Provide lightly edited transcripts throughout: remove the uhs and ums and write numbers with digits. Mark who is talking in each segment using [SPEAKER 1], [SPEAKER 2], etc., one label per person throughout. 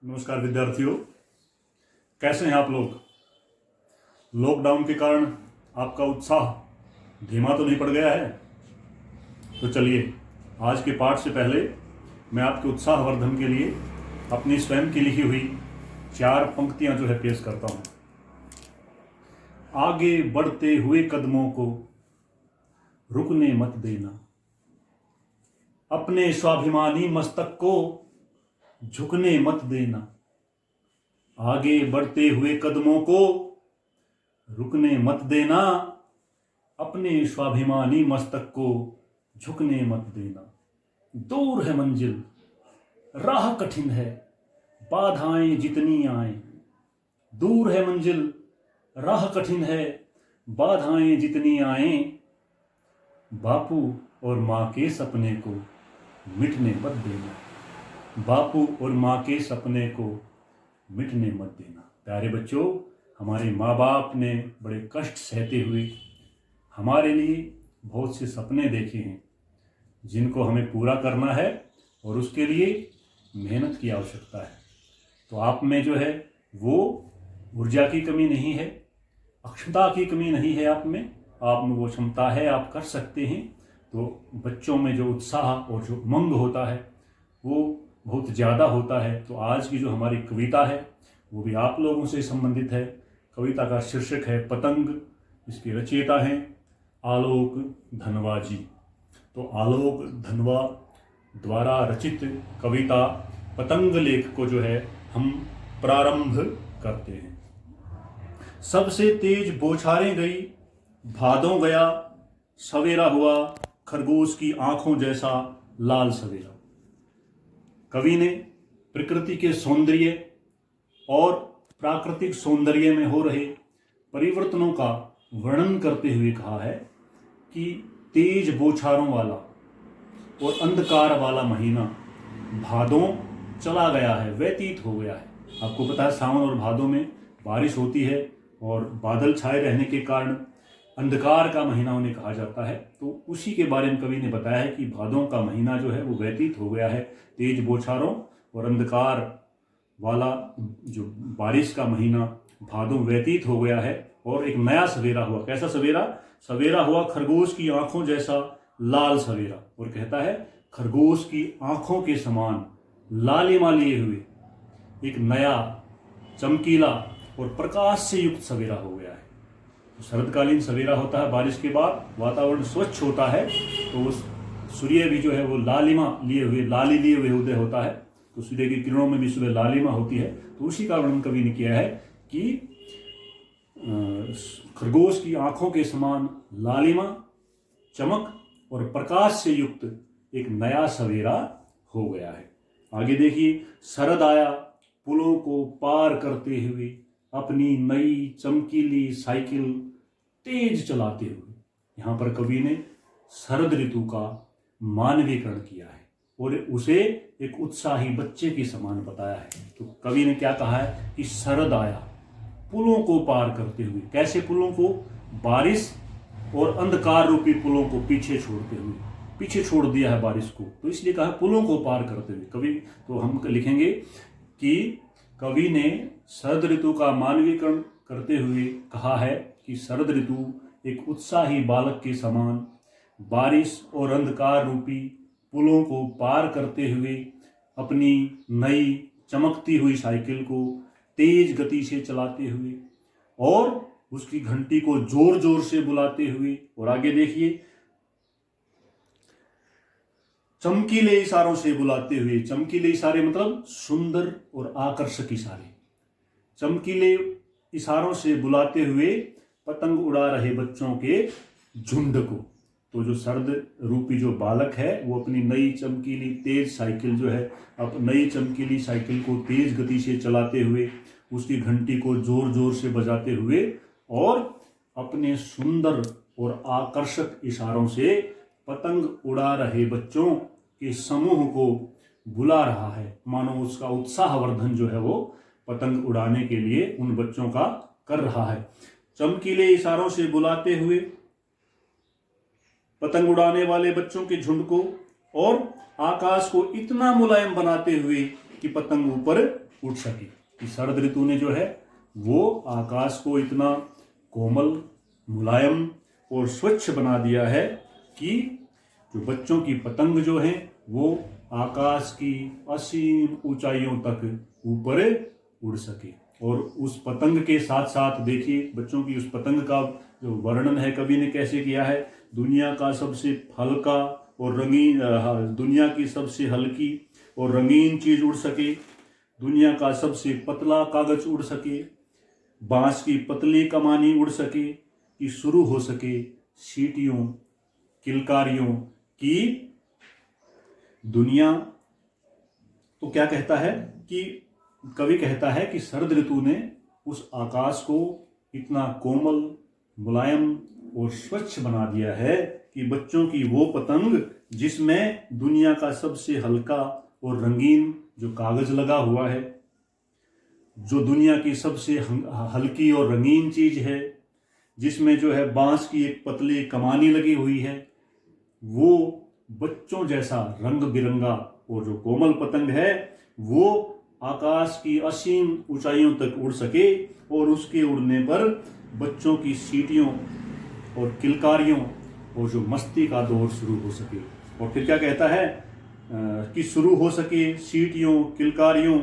[SPEAKER 1] नमस्कार विद्यार्थियों, कैसे हैं आप लोग। लॉकडाउन के कारण आपका उत्साह धीमा तो नहीं पड़ गया है? तो चलिए, आज के पाठ से पहले मैं आपके उत्साहवर्धन के लिए अपनी स्वयं की लिखी हुई 4 पंक्तियां जो है पेश करता हूं। आगे बढ़ते हुए कदमों को रुकने मत देना, अपने स्वाभिमानी मस्तक को झुकने मत देना। आगे बढ़ते हुए कदमों को रुकने मत देना, अपने स्वाभिमानी मस्तक को झुकने मत देना। दूर है मंजिल, राह कठिन है, बाधाएं जितनी आए। दूर है मंजिल, राह कठिन है, बाधाएं जितनी आए। बापू और माँ के सपने को मिटने मत देना, बापू और माँ के सपने को मिटने मत देना। प्यारे बच्चों, हमारे माँ बाप ने बड़े कष्ट सहते हुए हमारे लिए बहुत से सपने देखे हैं जिनको हमें पूरा करना है और उसके लिए मेहनत की आवश्यकता है। तो आप में जो है वो ऊर्जा की कमी नहीं है, अक्षमता की कमी नहीं है, आप में वो क्षमता है, आप कर सकते हैं। तो बच्चों में जो उत्साह और जो उमंग होता है वो बहुत ज़्यादा होता है। तो आज की जो हमारी कविता है वो भी आप लोगों से संबंधित है। कविता का शीर्षक है पतंग, इसके रचयिता हैं आलोक धनवा जी। तो आलोक धनवा द्वारा रचित कविता पतंग लेख को जो है हम प्रारंभ करते हैं। सबसे तेज बौछारें गई, भादों गया, सवेरा हुआ खरगोश की आंखों जैसा लाल सवेरा। कवि ने प्रकृति के सौंदर्य और प्राकृतिक सौंदर्य में हो रहे परिवर्तनों का वर्णन करते हुए कहा है कि तेज बौछारों वाला और अंधकार वाला महीना भादों चला गया है, व्यतीत हो गया है। आपको पता है सावन और भादों में बारिश होती है और बादल छाए रहने के कारण अंधकार का महीना उन्हें कहा जाता है। तो उसी के बारे में कवि ने बताया है कि भादों का महीना जो है वो व्यतीत हो गया है। तेज बौछारों और अंधकार वाला जो बारिश का महीना भादों व्यतीत हो गया है और एक नया सवेरा हुआ। कैसा सवेरा? सवेरा हुआ खरगोश की आंखों जैसा लाल सवेरा। और कहता है खरगोश की आंखों के समान लालिमा लिए हुए एक नया चमकीला और प्रकाश से युक्त सवेरा हो गया है। शरदकालीन सवेरा होता है, बारिश के बाद वातावरण स्वच्छ होता है तो उस सूर्य भी जो है वो लालिमा लिए हुए, लाली लिए हुए उदय होता है। तो सूर्य की किरणों में भी सुबह लालिमा होती है। तो उसी का वर्णन कवि ने किया है कि खरगोश की आंखों के समान लालिमा, चमक और प्रकाश से युक्त एक नया सवेरा हो गया है। आगे देखिए, शरद आया पुलों को पार करते हुए, अपनी नई चमकीली साइकिल तेज चलाते हुए। यहाँ पर कवि ने शरद ऋतु का मानवीकरण किया है और उसे एक उत्साही बच्चे के समान बताया है। तो कवि ने क्या कहा है कि शरद आया पुलों को पार करते हुए। कैसे पुलों को? बारिश और अंधकार रूपी पुलों को पीछे छोड़ते हुए। पीछे छोड़ दिया है बारिश को, तो इसलिए कहा पुलों को पार करते हुए। कवि तो हम लिखेंगे कि कवि ने शरद ऋतु का मानवीकरण करते हुए कहा है कि शरद ऋतु एक उत्साही बालक के समान बारिश और अंधकार रूपी पुलों को पार करते हुए अपनी नई चमकती हुई साइकिल को तेज गति से चलाते हुए और उसकी घंटी को जोर जोर से बुलाते हुए। और आगे देखिए, चमकीले इशारों से बुलाते हुए। चमकीले इशारे मतलब सुंदर और आकर्षक इशारे। चमकीले इशारों से बुलाते हुए पतंग उड़ा रहे बच्चों के झुंड को। तो जो शरद रूपी जो बालक है वो अपनी नई चमकीली तेज साइकिल जो है, अब नई चमकीली साइकिल को तेज गति से चलाते हुए, उसकी घंटी को जोर जोर से बजाते हुए और अपने सुंदर और आकर्षक इशारों से पतंग उड़ा रहे बच्चों के समूह को बुला रहा है। मानो उसका उत्साहवर्धन जो है वो पतंग उड़ाने के लिए उन बच्चों का कर रहा है। चमकीले इशारों से बुलाते हुए पतंग उड़ाने वाले बच्चों के झुंड को और आकाश को इतना मुलायम बनाते हुए कि पतंग ऊपर उड़ सके। कि शरद ऋतु ने जो है वो आकाश को इतना कोमल, मुलायम और स्वच्छ बना दिया है कि जो बच्चों की पतंग जो है वो आकाश की असीम ऊंचाइयों तक ऊपर उड़ सके। और उस पतंग के साथ साथ देखिए बच्चों की उस पतंग का जो वर्णन है कवि ने कैसे किया है। दुनिया का सबसे हल्का और रंगीन, दुनिया की सबसे हल्की और रंगीन चीज उड़ सके, दुनिया का सबसे पतला कागज उड़ सके, बांस की पतली कमानी उड़ सके, कि शुरू हो सके सीटियों किलकारियों की दुनिया। तो क्या कहता है कि कवि कहता है कि शरद ऋतु ने उस आकाश को इतना कोमल, मुलायम और स्वच्छ बना दिया है कि बच्चों की वो पतंग जिसमें दुनिया का सबसे हल्का और रंगीन जो कागज लगा हुआ है, जो दुनिया की सबसे हल्की और रंगीन चीज है, जिसमें जो है बांस की एक पतली कमानी लगी हुई है, वो बच्चों जैसा रंग बिरंगा और जो कोमल पतंग है वो आकाश की असीम ऊंचाइयों तक उड़ सके और उसके उड़ने पर बच्चों की सीटियों और किलकारियों और जो मस्ती का दौर शुरू हो सके। और फिर क्या कहता है कि शुरू हो सके सीटियों किलकारियों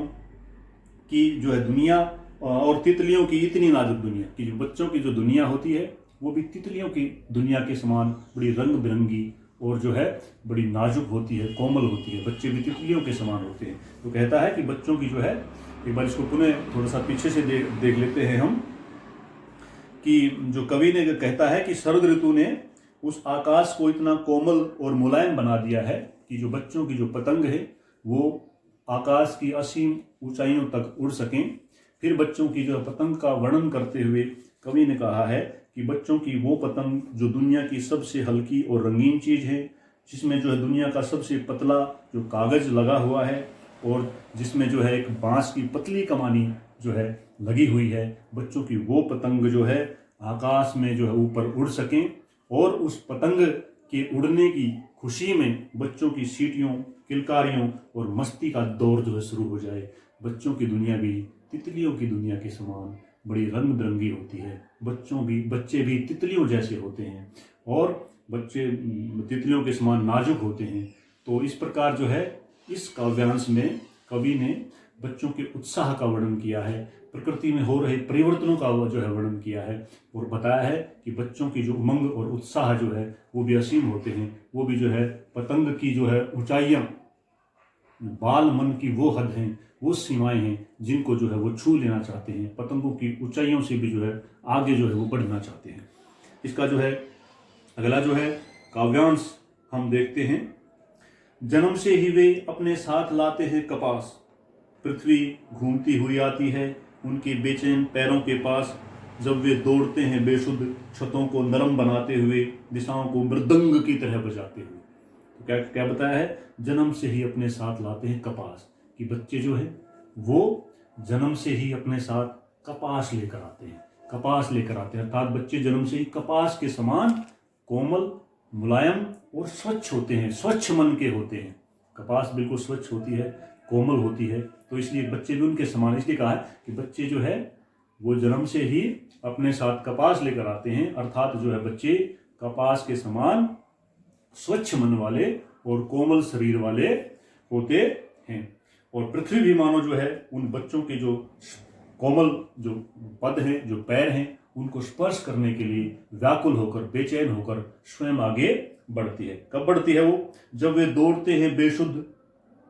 [SPEAKER 1] की जो है दुनिया, और तितलियों की इतनी नाजुक दुनिया, कि जो बच्चों की जो दुनिया होती है वो भी तितलियों की दुनिया के समान बड़ी रंग बिरंगी और जो है बड़ी नाजुक होती है, कोमल होती है। बच्चे भी तितलियों के समान होते हैं। तो कहता है कि बच्चों की जो है, एक बार इसको पुनः थोड़ा सा पीछे से देख लेते हैं हम, कि जो कवि ने कहता है कि शरद ऋतु ने उस आकाश को इतना कोमल और मुलायम बना दिया है कि जो बच्चों की जो पतंग है वो आकाश की असीम ऊंचाइयों तक उड़ सकें। फिर बच्चों की जो पतंग का वर्णन करते हुए कवि ने कहा है कि बच्चों की वो पतंग जो दुनिया की सबसे हल्की और रंगीन चीज है, जिसमें जो है दुनिया का सबसे पतला जो कागज लगा हुआ है और जिसमें जो है एक बांस की पतली कमानी जो है लगी हुई है, बच्चों की वो पतंग जो है आकाश में जो है ऊपर उड़ सकें और उस पतंग के उड़ने की खुशी में बच्चों की सीटियों किलकारियों और मस्ती का दौर जो है शुरू हो जाए। बच्चों की दुनिया भी तितलियों की दुनिया के समान बड़ी रंग बिरंगी होती है। बच्चे भी तितलियों जैसे होते हैं और बच्चे तितलियों के समान नाजुक होते हैं। तो इस प्रकार जो है इस काव्यांश में कवि ने बच्चों के उत्साह का वर्णन किया है, प्रकृति में हो रहे परिवर्तनों का जो है वर्णन किया है और बताया है कि बच्चों की जो उमंग और उत्साह जो है वो भी असीम होते हैं। वो भी जो है पतंग की जो है ऊंचाइयां, बाल मन की वो हद हैं, वो सीमाएं हैं जिनको जो है वो छू लेना चाहते हैं। पतंगों की ऊंचाइयों से भी जो है आगे जो है वो बढ़ना चाहते हैं। इसका जो है अगला जो है काव्यांश हम देखते हैं। जन्म से ही वे अपने साथ लाते हैं कपास, पृथ्वी घूमती हुई आती है उनके बेचैन पैरों के पास, जब वे दौड़ते हैं बेसुध छतों को नरम बनाते हुए, दिशाओं को मृदंग की तरह बजाते हुए। तो क्या क्या बताया है, जन्म से ही अपने साथ लाते हैं कपास, कि बच्चे जो है वो जन्म से ही अपने साथ कपास लेकर आते हैं, कपास लेकर आते हैं। अर्थात बच्चे जन्म से ही कपास के समान कोमल, मुलायम और स्वच्छ होते हैं, स्वच्छ मन के होते हैं। कपास बिल्कुल स्वच्छ होती है, कोमल होती है, तो इसलिए बच्चे भी उनके समान। इसलिए कहा है कि बच्चे जो है वो जन्म से ही अपने साथ कपास लेकर आते हैं। अर्थात जो है बच्चे कपास के समान स्वच्छ मन वाले और कोमल शरीर वाले होते हैं। और पृथ्वी भी मानो जो है उन बच्चों के जो कोमल जो पद हैं, जो पैर हैं, उनको स्पर्श करने के लिए व्याकुल होकर, बेचैन होकर स्वयं आगे बढ़ती है। कब बढ़ती है वो, जब वे दौड़ते हैं बेसुध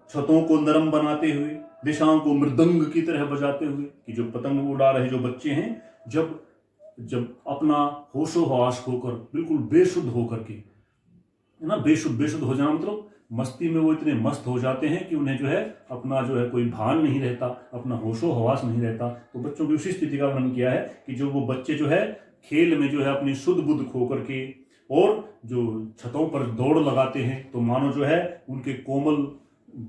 [SPEAKER 1] छतों को नरम बनाते हुए, दिशाओं को मृदंग की तरह बजाते हुए। कि जो पतंग उड़ा रहे जो बच्चे हैं, जब अपना होशो हवास होकर, बिल्कुल बेसुध होकर के, है ना, बेसुध हो जाना मतलब मस्ती में वो इतने मस्त हो जाते हैं कि उन्हें जो है अपना जो है कोई भान नहीं रहता, अपना होशो हवास नहीं रहता। तो बच्चों की उसी स्थिति का वर्णन किया है कि जो वो बच्चे जो है खेल में जो है अपनी शुद्ध बुद्ध खो करके और जो छतों पर दौड़ लगाते हैं, तो मानो जो है उनके कोमल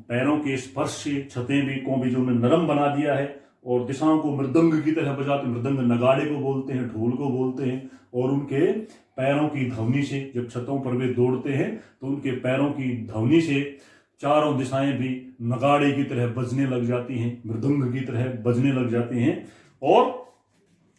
[SPEAKER 1] पैरों के स्पर्श से छतें भी को भी जो उन्हें नरम बना दिया है और दिशाओं को मृदंग की तरह बजाते, मृदंग नगाड़े को बोलते हैं, ढोल को बोलते हैं। और उनके पैरों की ध्वनि से जब छतों पर वे दौड़ते हैं तो उनके पैरों की ध्वनि से चारों दिशाएं भी नगाड़े की तरह बजने लग जाती हैं, मृदंग की तरह बजने लग जाती हैं। और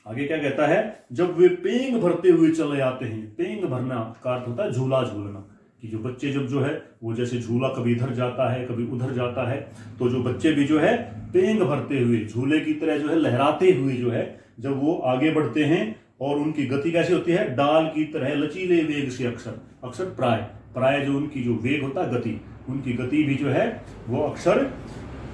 [SPEAKER 1] आगे क्या कहता है, जब वे पेंग भरते हुए चले आते हैं, पेंग भरना का अर्थ होता है झूला झूलना, कि जो बच्चे जब जो है वो जैसे झूला कभी इधर जाता है कभी उधर जाता है, तो जो बच्चे भी जो है पेंग भरते हुए झूले की तरह जो है लहराते हुए जो है जब वो आगे बढ़ते हैं, और उनकी गति कैसी होती है, डाल की तरह लचीले वेग से, अक्सर अक्सर प्राय जो उनकी जो वेग होता है गति, उनकी गति भी जो है वो अक्सर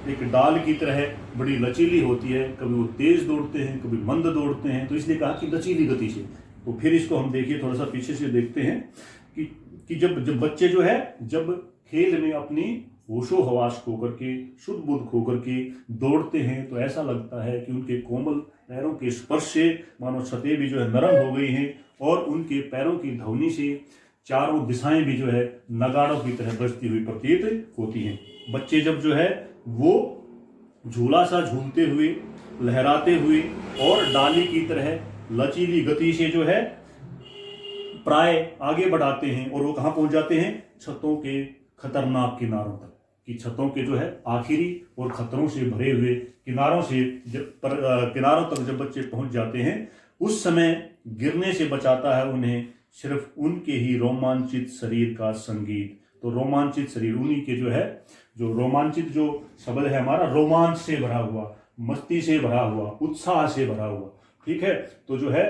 [SPEAKER 1] एक डाल की तरह बड़ी लचीली होती है। कभी वो तेज दौड़ते हैं कभी मंद दौड़ते हैं, तो इसलिए कहा कि लचीली गति से। तो फिर इसको हम देखिए थोड़ा सा पीछे से देखते हैं कि जब बच्चे जो है जब खेल में अपनी होशो हवास खो करके शुद्ध बुद्ध खो करके दौड़ते हैं, तो ऐसा लगता है कि उनके कोमल पैरों के स्पर्श से मानो छतें भी जो है नरम हो गई हैं, और उनके पैरों की ध्वनि से चारों दिशाएं भी जो है नगाड़ों की तरह बजती हुई प्रतीत होती हैं। बच्चे जब जो है वो झूला सा झूलते हुए लहराते हुए और डाली की तरह लचीली गति से जो है प्राय आगे बढ़ाते हैं, और वो कहाँ पहुंच जाते हैं, छतों के खतरनाक किनारों तक, कि छतों के जो है आखिरी और खतरों से भरे हुए किनारों से किनारों तक जब बच्चे पहुंच जाते हैं, उस समय गिरने से बचाता है उन्हें सिर्फ उनके ही रोमांचित शरीर का संगीत। तो रोमांचित शरीर, उन्हीं के जो है जो रोमांचित जो शब्द है हमारा, रोमांच से भरा हुआ, मस्ती से भरा हुआ, उत्साह से भरा हुआ, ठीक है। तो जो है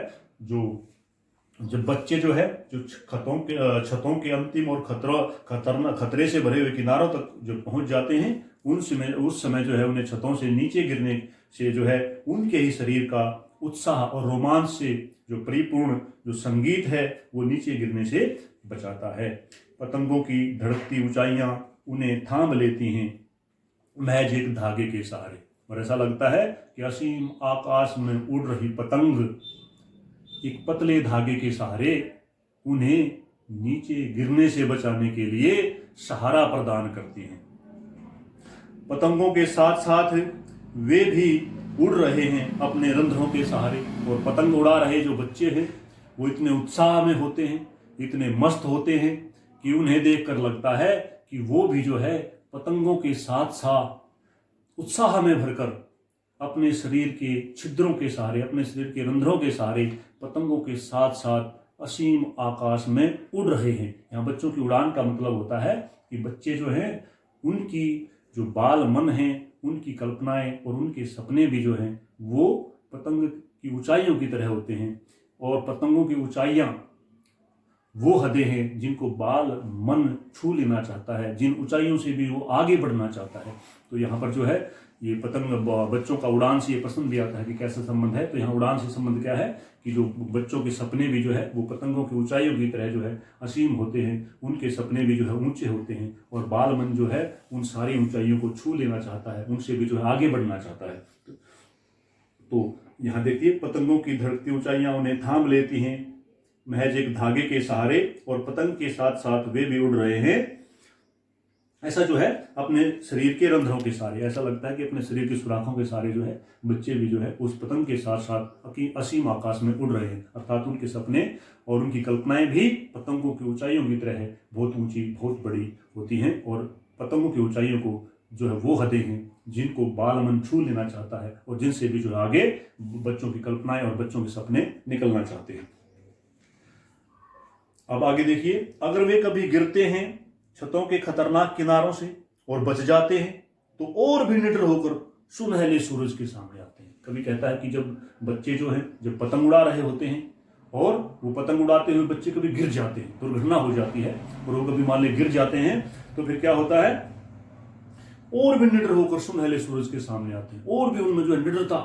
[SPEAKER 1] जब बच्चे जो है जो छतों के अंतिम और खतरे से भरे हुए किनारों तक जो पहुंच जाते हैं, उस समय जो है उन्हें छतों से नीचे गिरने से जो है उनके ही शरीर का उत्साह और रोमांच से जो परिपूर्ण जो संगीत है वो नीचे गिरने से बचाता है। पतंगों की धड़कती ऊंचाइयां उन्हें थाम लेती हैं महज एक धागे के सहारे, और ऐसा लगता है कि असीम आकाश में उड़ रही पतंग एक पतले धागे के सहारे उन्हें नीचे गिरने से बचाने के लिए सहारा प्रदान करती हैं। पतंगों के साथ साथ वे भी उड़ रहे हैं अपने रंध्रों के सहारे, और पतंग उड़ा रहे जो बच्चे हैं वो इतने उत्साह में होते हैं, इतने मस्त होते हैं कि उन्हें देखकर लगता है कि वो भी जो है पतंगों के साथ साथ उत्साह में भरकर अपने शरीर के छिद्रों के सहारे, अपने शरीर के रंध्रों के सहारे पतंगों के साथ साथ असीम आकाश में उड़ रहे हैं। यहाँ बच्चों की उड़ान का मतलब होता है कि बच्चे जो हैं उनकी जो बाल मन है, उनकी कल्पनाएं और उनके सपने भी जो हैं वो पतंग की ऊंचाइयों की तरह होते हैं, और पतंगों की ऊंचाइयां वो हदें हैं जिनको बाल मन छू लेना चाहता है, जिन ऊंचाइयों से भी वो आगे बढ़ना चाहता है। तो यहाँ पर जो है ये पतंग बच्चों का उड़ान से ये पसंद भी आता है कि कैसा संबंध है। तो यहाँ उड़ान से संबंध क्या है कि जो बच्चों के सपने भी जो है वो पतंगों की ऊंचाइयों की तरह जो है असीम होते हैं, उनके सपने भी जो है ऊंचे होते हैं, और बाल मन जो है उन सारी ऊंचाइयों को छू लेना चाहता है, उनसे भी जो है आगे बढ़ना चाहता है। तो यहाँ देखिए पतंगों की धड़कती ऊंचाइयां उन्हें थाम लेती हैं महज एक धागे के सहारे, और पतंग के साथ साथ वे भी उड़ रहे हैं ऐसा जो है अपने शरीर के रंध्रों के सहारे। ऐसा लगता है कि अपने शरीर की सुराखों के सहारे जो है बच्चे भी जो है उस पतंग के साथ साथ असीम आकाश में उड़ रहे हैं, अर्थात उनके सपने और उनकी कल्पनाएं भी पतंगों की ऊंचाइयों की तरह है, बहुत ऊंची बहुत बड़ी होती हैं, और पतंगों की ऊंचाइयों को जो है वो हदें हैं जिनको बाल मन छू लेना चाहता है, और जिनसे भी जो है आगे बच्चों की कल्पनाएं और बच्चों के सपने निकलना चाहते हैं। अब आगे देखिए, अगर वे कभी गिरते हैं छतों के खतरनाक किनारों से और बच जाते हैं तो और भी निडर होकर सुनहले सूरज के सामने आते हैं। कभी कहता है कि जब बच्चे जो हैं जब पतंग उड़ा रहे होते हैं और वो पतंग उड़ाते हुए बच्चे कभी गिर जाते हैं, दुर्घटना हो जाती है और वो कभी मान ले गिर जाते हैं, तो फिर क्या होता है, और भी निडर होकर सुनहले सूरज के सामने आते हैं, और भी उनमें जो है निडरता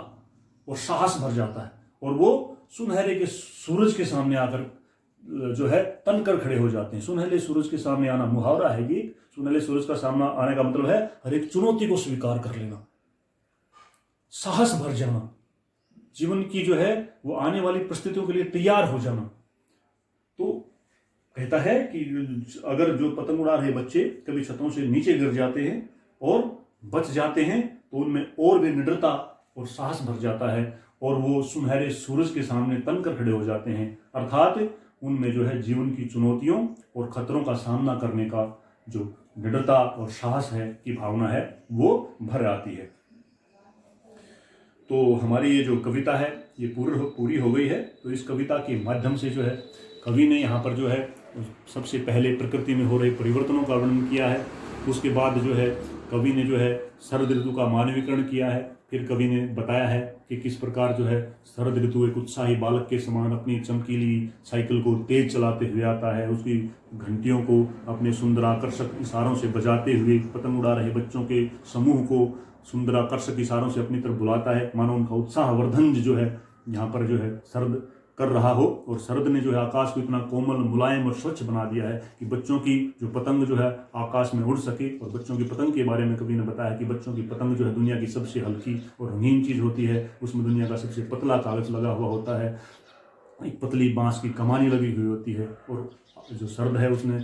[SPEAKER 1] और साहस भर जाता है, और वो सुनहरे के सूरज के सामने आकर जो है तनकर खड़े हो जाते हैं। सुनहले सूरज के सामने आना मुहावरा है ये। सुनहले सूरज का सामना आने का मतलब है हर एक चुनौती को स्वीकार कर लेना, साहस भर जाना, जीवन की जो है वो आने वाली परिस्थितियों के लिए तैयार हो जाना। तो कहता है कि अगर जो पतंग उड़ा रहे बच्चे कभी छतों से नीचे गिर जाते हैं और बच जाते हैं तो उनमें और भी निडरता और साहस भर जाता है, और वो सुनहरे सूरज के सामने तनकर खड़े हो जाते हैं, अर्थात उनमें जो है जीवन की चुनौतियों और खतरों का सामना करने का जो दृढ़ता और साहस है की भावना है वो भर आती है। तो हमारी ये जो कविता है ये पूरी हो गई है। तो इस कविता के माध्यम से जो है कवि ने यहाँ पर जो है सबसे पहले प्रकृति में हो रहे परिवर्तनों का वर्णन किया है। उसके बाद जो है कवि ने जो है शरद ऋतु का मानवीकरण किया है। फिर कवि ने बताया है कि किस प्रकार जो है शरद ऋतु एक उत्साही बालक के समान अपनी चमकीली साइकिल को तेज चलाते हुए आता है, उसकी घंटियों को अपने सुंदर आकर्षक इशारों से बजाते हुए पतंग उड़ा रहे बच्चों के समूह को सुंदर आकर्षक इशारों से अपनी तरफ बुलाता है, मानो उनका उत्साहवर्धन जो है यहाँ पर जो है शरद कर रहा हो। और शरद ने जो है आकाश को इतना कोमल, मुलायम और स्वच्छ बना दिया है कि बच्चों की जो पतंग जो है आकाश में उड़ सके। और बच्चों की पतंग के बारे में कवि ने बताया कि बच्चों की पतंग जो है दुनिया की सबसे हल्की और रंगीन चीज़ होती है। उसमें दुनिया का सबसे पतला कागज लगा हुआ होता है, एक पतली बांस की कमानी लगी हुई होती है। और जो शरद है उसने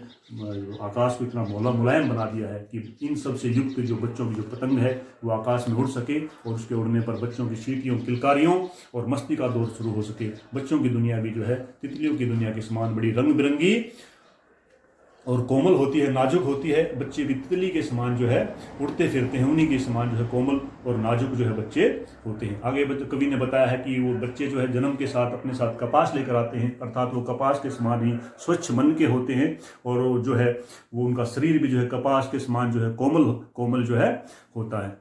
[SPEAKER 1] आकाश को इतना मुलायम बना दिया है कि इन सब से युक्त जो बच्चों की जो पतंग है वो आकाश में उड़ सके और उसके उड़ने पर बच्चों की सीटियों, किलकारियों और मस्ती का दौर शुरू हो सके। बच्चों की दुनिया भी जो है तितलियों की दुनिया के समान बड़ी रंग बिरंगी और कोमल होती है, नाजुक होती है। बच्चे भी तितली के समान जो है उड़ते फिरते हैं, उन्हीं के समान जो है कोमल और नाजुक जो है बच्चे होते हैं। आगे कवि ने बताया है कि वो बच्चे जो है जन्म के साथ अपने साथ कपास लेकर आते हैं, अर्थात वो कपास के समान ही स्वच्छ मन के होते हैं। और वो जो है वो उनका शरीर भी जो है कपास के समान जो है कोमल जो है होता है।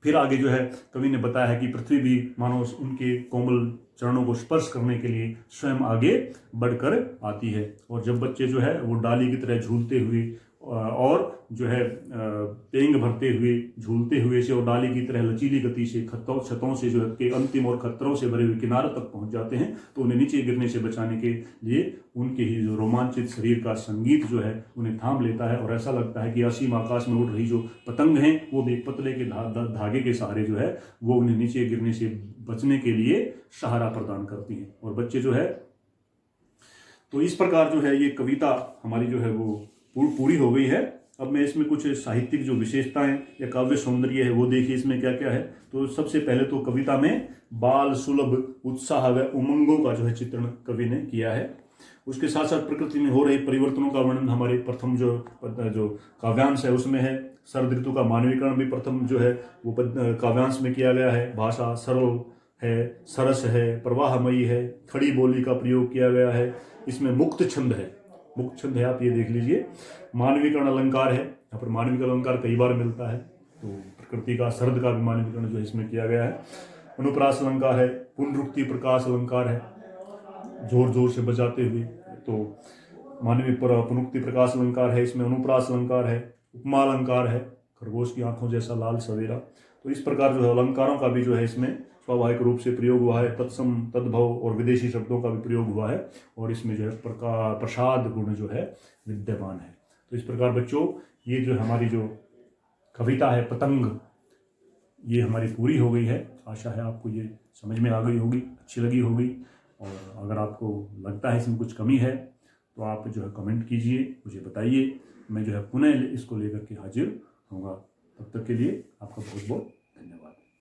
[SPEAKER 1] फिर आगे जो है कवि ने बताया है कि पृथ्वी भी मानो उनके कोमल चरणों को स्पर्श करने के लिए स्वयं आगे बढ़कर आती है। और जब बच्चे जो है वो डाली की तरह झूलते हुए और जो है पेंग भरते हुए झूलते हुए से और डाली की तरह लचीली गति से छतों से जो है के अंतिम और खतरों से भरे हुए किनारों तक पहुंच जाते हैं, तो उन्हें नीचे गिरने से बचाने के लिए उनके ही जो रोमांचित शरीर का संगीत जो है उन्हें थाम लेता है। और ऐसा लगता है कि असीम आकाश में उड़ रही जो पतंग हैं वो भी पतले के धागे के सहारे जो है वो उन्हें नीचे गिरने से बचने के लिए सहारा प्रदान करती हैं। और बच्चे जो है तो इस प्रकार जो है ये कविता हमारी जो है वो पूरी हो गई है। अब मैं इसमें कुछ साहित्यिक जो विशेषताएं या काव्य सौंदर्य है वो देखिए इसमें क्या क्या है। तो सबसे पहले तो कविता में बाल सुलभ उत्साह व उमंगों का जो है चित्रण कवि ने किया है। उसके साथ साथ प्रकृति में हो रहे परिवर्तनों का वर्णन हमारे प्रथम जो काव्यांश है उसमें है। शरद ऋतु का मानवीकरण भी प्रथम जो है वो काव्यांश में किया गया है। भाषा सरल है, सरस है, प्रवाहमयी है, खड़ी बोली का प्रयोग किया गया है। इसमें मुक्त छंद है, आप ये देख लीजिए। मानवीकरण अलंकार है, यहाँ पर मानवीकरण अलंकार कई बार मिलता है, तो प्रकृति का शरद का भी मानवीकरण जो है इसमें किया गया है। अनुप्रास अलंकार है, पुनरुक्ति प्रकाश अलंकार है, जोर जोर से बजाते हुए, तो मानवीय पुनरुक्ति प्रकाश अलंकार है। इसमें अनुप्रास अलंकार है, उपमा अलंकार है, खरगोश की आंखों जैसा लाल सवेरा। तो इस प्रकार जो है अलंकारों का भी जो है इसमें स्वाभाविक रूप से प्रयोग हुआ है। तत्सम, तद्भव और विदेशी शब्दों का भी प्रयोग हुआ है और इसमें जो है प्रसाद गुण जो है विद्यमान है। तो इस प्रकार बच्चों ये जो हमारी जो कविता है पतंग ये हमारी पूरी हो गई है। आशा है आपको ये समझ में आ गई होगी, अच्छी लगी होगी। और अगर आपको लगता है इसमें कुछ कमी है तो आप जो है कमेंट कीजिए, मुझे बताइए, मैं जो है पुनः इसको लेकर के हाजिर होऊंगा। तब तक के लिए आपका बहुत बहुत धन्यवाद।